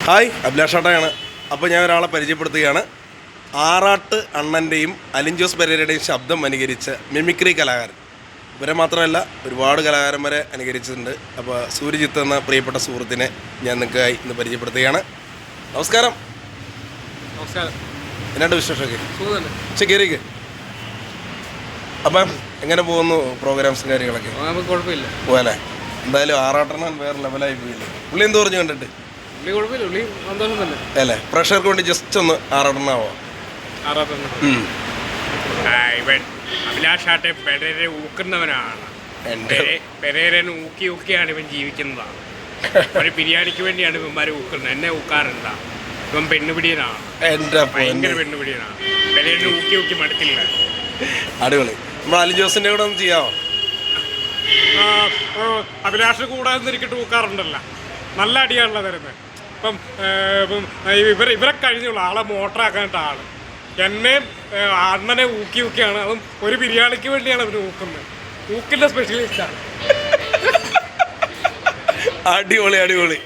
Hi, അഭിലാഷാട്ടയാണ്. അപ്പോൾ ഞാൻ ഒരാളെ പരിചയപ്പെടുത്തുകയാണ്. ആറാട്ട് അണ്ണൻ്റെയും അലിൻ ജോസ് പെരേരയുടെയും ശബ്ദം അനുകരിച്ച മിമിക്രി കലാകാരൻ. ഇവരെ മാത്രമല്ല, ഒരുപാട് കലാകാരന്മാരെ അനുകരിച്ചിട്ടുണ്ട്. അപ്പോൾ സൂര്യജിത്ത് എന്ന പ്രിയപ്പെട്ട സുഹൃത്തിനെ ഞാൻ നിങ്ങൾക്കായി ഇന്ന് പരിചയപ്പെടുത്തുകയാണ്. നമസ്കാരം. നമസ്കാരം. എന്നാണ്ട് വിശേഷമൊക്കെ? കയറിക്ക്. അപ്പം എങ്ങനെ പോകുന്നു പ്രോഗ്രാംസും കാര്യങ്ങളൊക്കെ? കുഴപ്പമില്ല. പോകല്ലേ? എന്തായാലും ആറാട്ടണ്ണൻ വേറെ ലെവലായി പോയില്ലേ? പുള്ളി എന്ത് പറഞ്ഞു കണ്ടിട്ട്? അല്ലേ, പ്രഷർക്ക് വേണ്ടി ജസ്റ്റ് ഒന്ന് ആറാട്ടണ്ണാവോ? ഇവൻ അഭിലാഷാട്ടെ പെരേരെ ഊക്കുന്നവനാണ്. പെരേരന് ഊക്കിയാണ് ഇവൻ ജീവിക്കുന്നതാണ്. ഒരു ബിരിയാണിക്ക് വേണ്ടിയാണ് ഇവന്മാർ ഊക്കുന്നത്. എന്നെ ഊക്കാറുണ്ട. ഇവൻ പെണ്ണുപിടിയനാണ്, ഭയങ്കര പെണ്ണുപിടിയനാണ്. പെരേരന് ഊക്കി മടുത്തില്ല. അടിപൊളി. നമ്മൾ അലിൻ ജോസിന്റെ കൂടെ ഒന്ന് ചെയ്യാമോ? അഭിലാഷ് കൂടെ നിന്നിരിക്കട്ട് ഊക്കാറുണ്ടല്ലോ, നല്ല അടിയാണല്ലോ തരുന്നത്. ഇപ്പം ഇവരെ കഴിഞ്ഞുള്ളൂ ആളെ മോട്ടറാക്കാനായിട്ട് ആള്. എന്നെ അണ്ണനെ ഊക്കിയാണ്. അതും ഒരു ബിരിയാണിക്ക് വേണ്ടിയാണ് അവന് ഊക്കുന്നത്. ഊക്കിന്റെ സ്പെഷ്യലിസ്റ്റാണ്. അടിപൊളി.